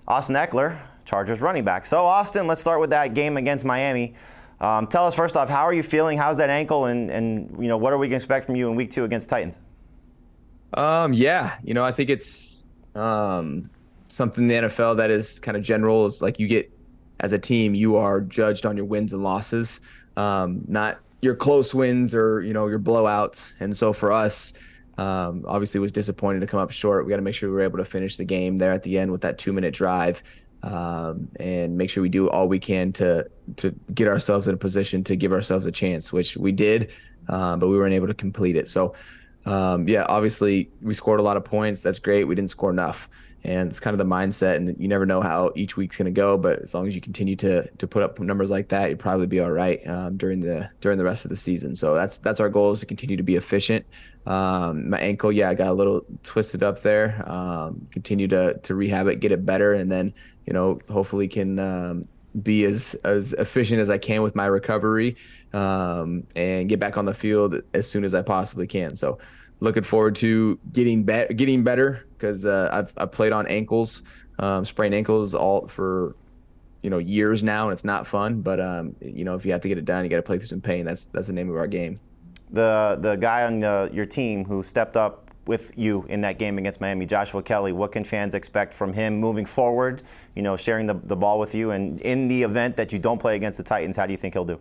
Austin Ekeler, Chargers running back. So Austin, let's start with that game against Miami. Tell us first off, how are you feeling? How's that ankle? And what are we going to expect from you in week 2 against Titans? Yeah, I think it's something in the NFL that is kind of general. Is like you get, as a team, you are judged on your wins and losses, not your close wins or your blowouts. And so for us, obviously, it was disappointing to come up short. We got to make sure we were able to finish the game there at the end with that 2-minute drive, and make sure we do all we can to get ourselves in a position to give ourselves a chance, which we did, but we weren't able to complete it. So. Yeah, obviously we scored a lot of points. That's great. We didn't score enough. And it's kind of the mindset, and you never know how each week's going to go, but as long as you continue to put up numbers like that, you'll probably be all right during the rest of the season. So that's our goal, is to continue to be efficient. My ankle, I got a little twisted up there. Continue to rehab it, get it better, and then hopefully can be as efficient as I can with my recovery, and get back on the field as soon as I possibly can. So looking forward to getting better, because I've played on ankles, sprained ankles all for years now, and it's not fun. But if you have to get it done, you got to play through some pain. That's the name of our game. The guy on your team who stepped up with you in that game against Miami, Joshua Kelley, what can fans expect from him moving forward, sharing the ball with you? And in the event that you don't play against the Titans, how do you think he'll do?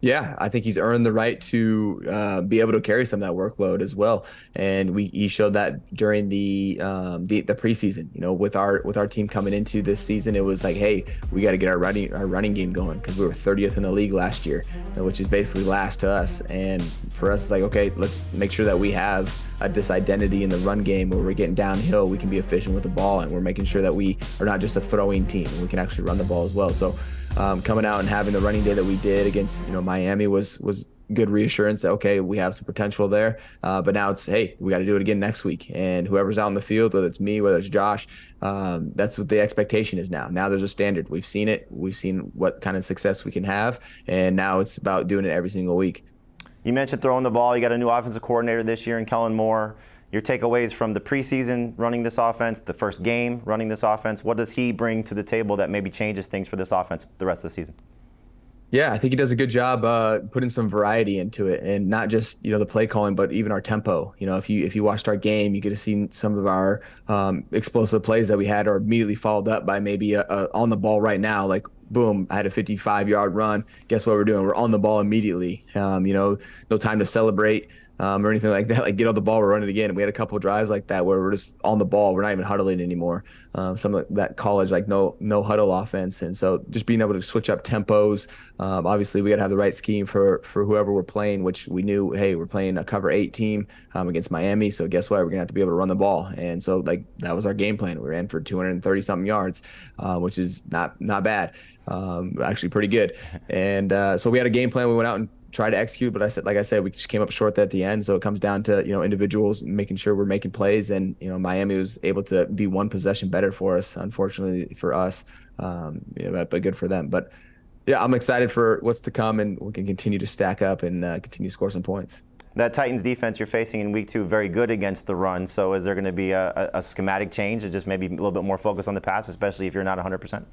Yeah, I think he's earned the right to be able to carry some of that workload as well, and he showed that during the preseason. With our team coming into this season, it was like, hey, we got to get our running game going, because we were 30th in the league last year, which is basically last to us. And for us, it's like, okay, let's make sure that we have this identity in the run game where we're getting downhill, we can be efficient with the ball, and we're making sure that we are not just a throwing team, and we can actually run the ball as well. So. Coming out and having the running day that we did against Miami was good reassurance that, okay, we have some potential there, but now it's, hey, we got to do it again next week, and whoever's out on the field, whether it's me, whether it's Josh, that's what the expectation is now there's a standard. We've seen what kind of success we can have, and now it's about doing it every single week. You mentioned throwing the ball. You got a new offensive coordinator this year in Kellen Moore. Your takeaways from the preseason running this offense, the first game running this offense, what does he bring to the table that maybe changes things for this offense the rest of the season? Yeah, I think he does a good job putting some variety into it, and not just the play calling, but even our tempo. If you watched our game, you could have seen some of our explosive plays that we had are immediately followed up by maybe a on the ball right now, like boom, I had a 55-yard run. Guess what we're doing? We're on the ball immediately. No time to celebrate. Or anything like that, like get on the ball, we're running again. We had a couple of drives like that where we're just on the ball. We're not even huddling anymore. Some of that college, like no huddle offense. And so just being able to switch up tempos. Obviously, we got to have the right scheme for whoever we're playing, which we knew, hey, we're playing a cover 8 team against Miami. So guess what? We're going to have to be able to run the ball. And so that was our game plan. We ran for 230-something yards, which is not bad, actually pretty good. And so we had a game plan. We went out and try to execute, but like I said, we just came up short at the end. So it comes down to individuals making sure we're making plays, and Miami was able to be one possession better for us. Unfortunately for us, but good for them. But yeah, I'm excited for what's to come, and we can continue to stack up and continue to score some points. That Titans defense you're facing in week 2, very good against the run. So is there going to be a schematic change, or just maybe a little bit more focus on the pass, especially if you're not 100%?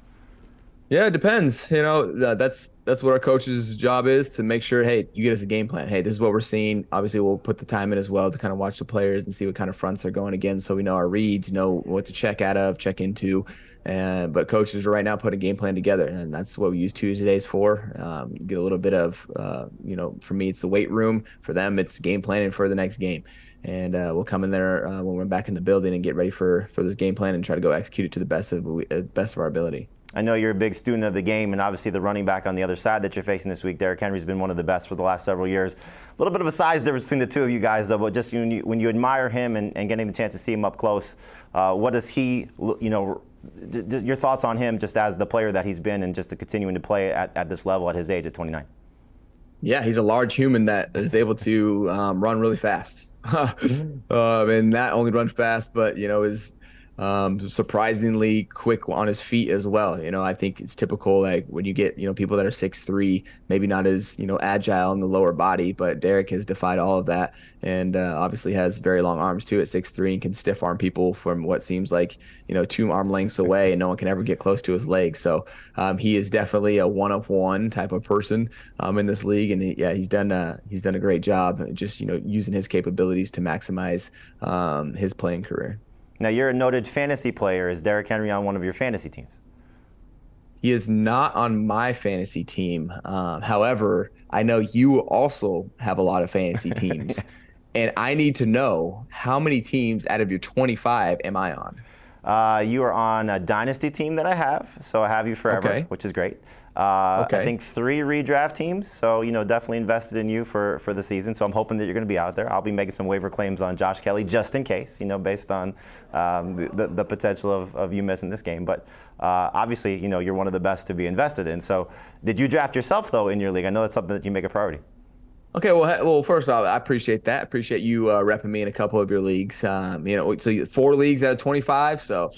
Yeah, it depends. That's what our coach's job is, to make sure, hey, you get us a game plan. Hey, this is what we're seeing. Obviously, we'll put the time in as well to kind of watch the players and see what kind of fronts they're going against, so we know our reads, know what to check into. But coaches are right now putting a game plan together, and that's what we use Tuesdays for. Get a little bit of, for me, it's the weight room. For them, it's game planning for the next game. And we'll come in there when we're back in the building and get ready for this game plan and try to go execute it to the best of our ability. I know you're a big student of the game, and obviously the running back on the other side that you're facing this week, Derrick Henry's been one of the best for the last several years. A little bit of a size difference between the two of you guys, though, but just when you admire him and getting the chance to see him up close, what does he, your thoughts on him just as the player that he's been, and just to continuing to play at this level at his age at 29? Yeah, he's a large human that is able to run really fast. And not only run fast, but is surprisingly quick on his feet as well. I think it's typical, like when you get, people that are 6'3", maybe not as, agile in the lower body, but Derek has defied all of that, and obviously has very long arms too at 6'3", and can stiff arm people from what seems like, 2 arm lengths away, and no one can ever get close to his legs. So he is definitely a one-of-one type of person in this league, and he's done a great job just, using his capabilities to maximize his playing career. Now, you're a noted fantasy player. Is Derrick Henry on one of your fantasy teams? He is not on my fantasy team. However, I know you also have a lot of fantasy teams, and I need to know how many teams out of your 25 am I on? You are on a dynasty team that I have, so I have you forever, which is great. I think 3 redraft teams, so definitely invested in you for the season. So I'm hoping that you're going to be out there. I'll be making some waiver claims on Josh Kelley just in case, based on the potential of you missing this game. But obviously, you're one of the best to be invested in. So did you draft yourself though in your league? I know that's something that you make a priority. Okay, well, first off, I appreciate that. I appreciate you repping me in a couple of your leagues. So 4 leagues out of 25. So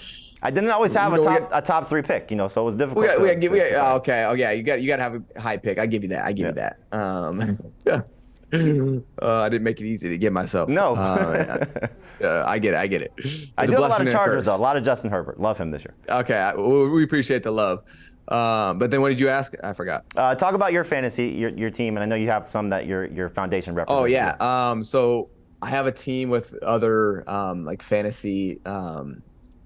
I didn't always have a top 3 pick, so it was difficult. Okay. Oh yeah, you got to have a high pick. I give you that. Yeah. I didn't make it easy to get myself. No. I get it. I do have a lot of Chargers though. A lot of Justin Herbert. Love him this year. Okay, we appreciate the love. But then what did you ask? I forgot. Talk about your fantasy, your team, and I know you have some that your foundation represents. Oh yeah. So I have a team with other like fantasy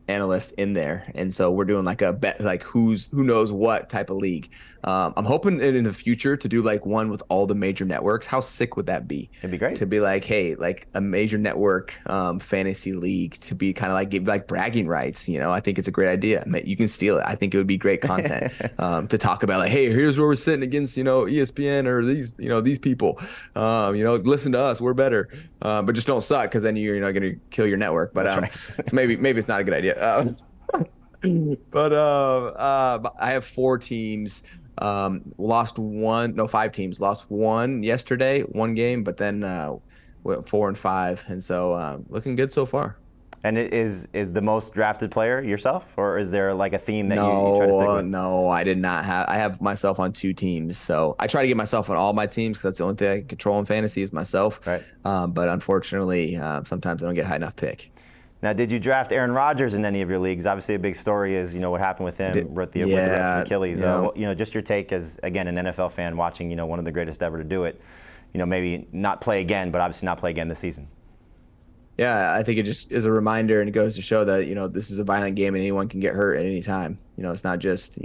analysts in there, and so we're doing like a bet, like who knows what type of league. I'm hoping in the future to do like one with all the major networks. How sick would that be? It'd be great to be like, hey, like a major network fantasy league, to be kind of like give like bragging rights. I think it's a great idea. You can steal it. I think it would be great content to talk about. Like, hey, here's where we're sitting against ESPN or these people. Listen to us. We're better, but just don't suck, because then you're not going to kill your network. But so maybe it's not a good idea. But I have 4 teams. Lost 5 teams. Lost 1 yesterday, 1 game, but then went 4-5, and so looking good so far. And is the most drafted player yourself, or is there like a theme that you try to stick with? No, I did not have. I have myself on 2 teams, so I try to get myself on all my teams because that's the only thing I can control in fantasy is myself. Right. But unfortunately, sometimes I don't get a high enough pick. Now, did you draft Aaron Rodgers in any of your leagues? Obviously, a big story is what happened with him with the Achilles. Just your take as, again, an NFL fan watching one of the greatest ever to do it. Maybe not play again, but obviously not play again this season. Yeah, I think it just is a reminder, and it goes to show that this is a violent game and anyone can get hurt at any time. It's not just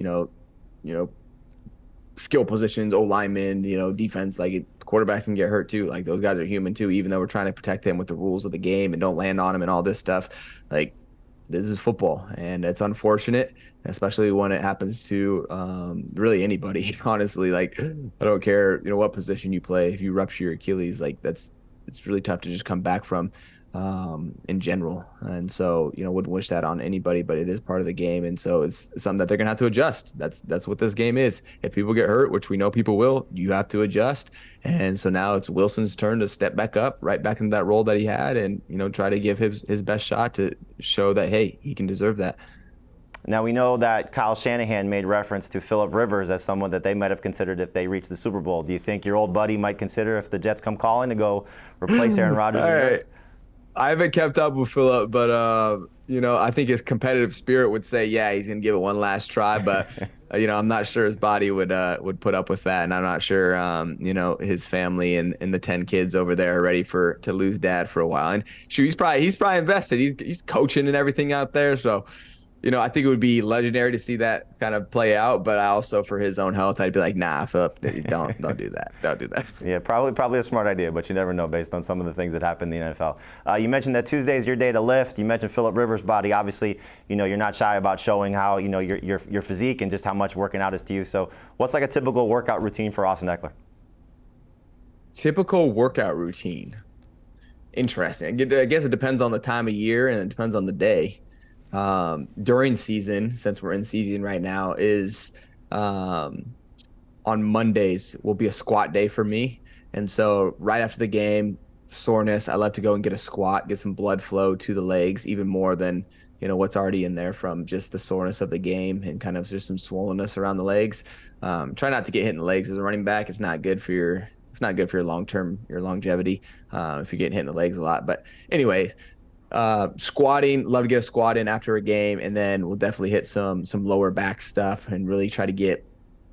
skill positions, linemen, defense. Like quarterbacks can get hurt too. Like those guys are human too, even though we're trying to protect them with the rules of the game and don't land on them and all this stuff. Like this is football, and it's unfortunate, especially when it happens to really anybody. Honestly, like I don't care, what position you play. If you rupture your Achilles, like it's really tough to just come back from. In general, and so wouldn't wish that on anybody, but it is part of the game, and so it's something that they're gonna have to adjust. That's what this game is. If people get hurt, which we know people will, you have to adjust. And so now it's Wilson's turn to step back up, right back into that role that he had, and try to give his best shot to show that hey, he can deserve that. Now, we know that Kyle Shanahan made reference to Phillip Rivers as someone that they might have considered if they reached the Super Bowl. Do you think your old buddy might consider, if the Jets come calling, to go replace Aaron Rodgers? All right. I haven't kept up with Phillip, but I think his competitive spirit would say, yeah, he's gonna give it one last try. But I'm not sure his body would put up with that, and I'm not sure his family and the 10 kids over there are ready to lose dad for a while. And shoot, he's probably invested. He's coaching and everything out there, so. I think it would be legendary to see that kind of play out, but I also, for his own health, I'd be like, nah, Phillip, don't do that. Don't do that. Yeah, probably a smart idea, but you never know based on some of the things that happen in the NFL. You mentioned that Tuesday is your day to lift. You mentioned Phillip Rivers' body. Obviously, you're not shy about showing how, your physique and just how much working out is to you. So what's like a typical workout routine for Austin Ekeler? Typical workout routine. Interesting. I guess it depends on the time of year and it depends on the day. During season, since we're in season right now, is on Mondays will be a squat day for me. And so right after the game, soreness, I love to go and get a squat, get some blood flow to the legs, even more than what's already in there from just the soreness of the game and kind of just some swollenness around the legs. Try not to get hit in the legs as a running back. It's not good for your long-term, your longevity, if you're getting hit in the legs a lot. But anyways, squatting, love to get a squat in after a game, and then we'll definitely hit some lower back stuff and really try to get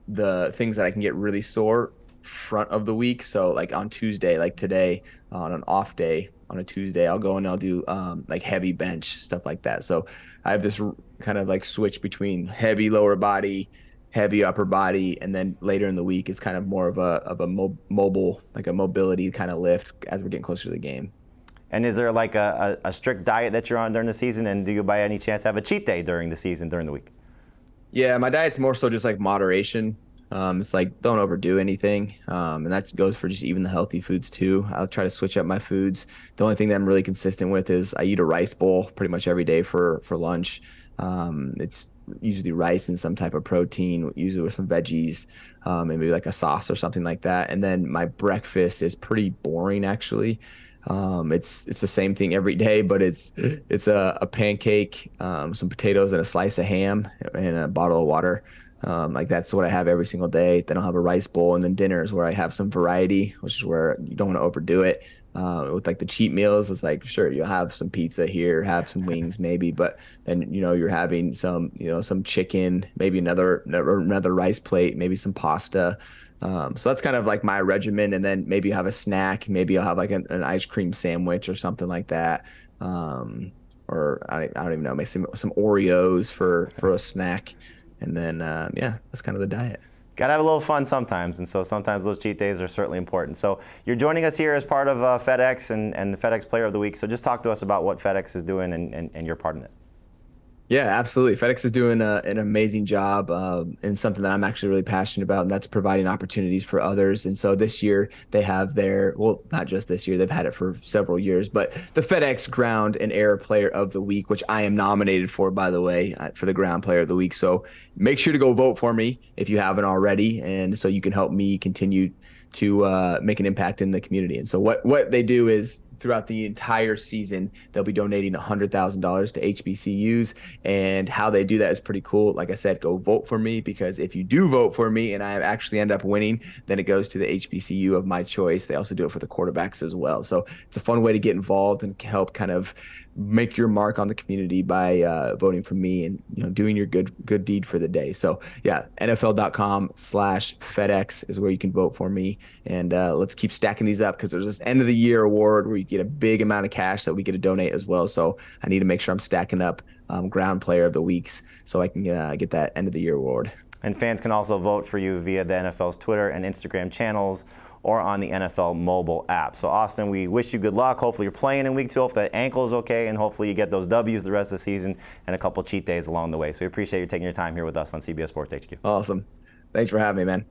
the things that I can get really sore front of the week. So like on Tuesday, like today, on an off day, on a Tuesday, I'll go and I'll do like heavy bench, stuff like that. So I have this kind of like switch between heavy lower body, heavy upper body, and then later in the week it's kind of more of a mobile, like a mobility kind of lift as we're getting closer to the game. And is there like a strict diet that you're on during the season? And do you by any chance have a cheat day during the season, during the week? Yeah, my diet's more so just like moderation. It's like don't overdo anything. And that goes for just even the healthy foods too. I'll try to switch up my foods. The only thing that I'm really consistent with is I eat a rice bowl pretty much every day for lunch. It's usually rice and some type of protein, usually with some veggies, maybe like a sauce or something like that. And then my breakfast is pretty boring actually. It's the same thing every day, but it's a pancake, some potatoes and a slice of ham and a bottle of water. Like that's what I have every single day. Then I'll have a rice bowl, and then dinner is where I have some variety, which is where you don't want to overdo it. With like the cheat meals, it's like, sure, you'll have some pizza here, have some wings maybe, but then, you're having some chicken, maybe another rice plate, maybe some pasta. So that's kind of like my regimen. And then maybe you have a snack. Maybe I'll have like an ice cream sandwich or something like that. Or I don't even know, maybe some Oreos for a snack. And then, that's kind of the diet. Got to have a little fun sometimes, and so sometimes those cheat days are certainly important. So you're joining us here as part of FedEx and the FedEx Player of the Week. So just talk to us about what FedEx is doing and your part in it. Yeah, absolutely. FedEx is doing an amazing job and something that I'm actually really passionate about, and that's providing opportunities for others. And so this year they have not just this year, they've had it for several years, but the FedEx Ground and Air Player of the Week, which I am nominated for, by the way, for the Ground Player of the Week. So make sure to go vote for me if you haven't already, and so you can help me continue to make an impact in the community. And so what they do is, throughout the entire season, they'll be donating $100,000 to HBCUs, and how they do that is pretty cool. Like I said, go vote for me, because if you do vote for me and I actually end up winning, then it goes to the HBCU of my choice. They also do it for the quarterbacks as well. So it's a fun way to get involved and help kind of make your mark on the community by voting for me and doing your good deed for the day. So yeah, NFL.com/FedEx is where you can vote for me, and let's keep stacking these up, because there's this end of the year award where you get a big amount of cash that we get to donate as well. So I need to make sure I'm stacking up Ground Player of the Weeks so I can get that end of the year award. And fans can also vote for you via the NFL's Twitter and Instagram channels, or on the NFL mobile app. So Austin, we wish you good luck. Hopefully you're playing in week 2. Hopefully that ankle is okay, and hopefully you get those W's the rest of the season and a couple cheat days along the way. So we appreciate you taking your time here with us on CBS Sports HQ. Awesome. Thanks for having me, man.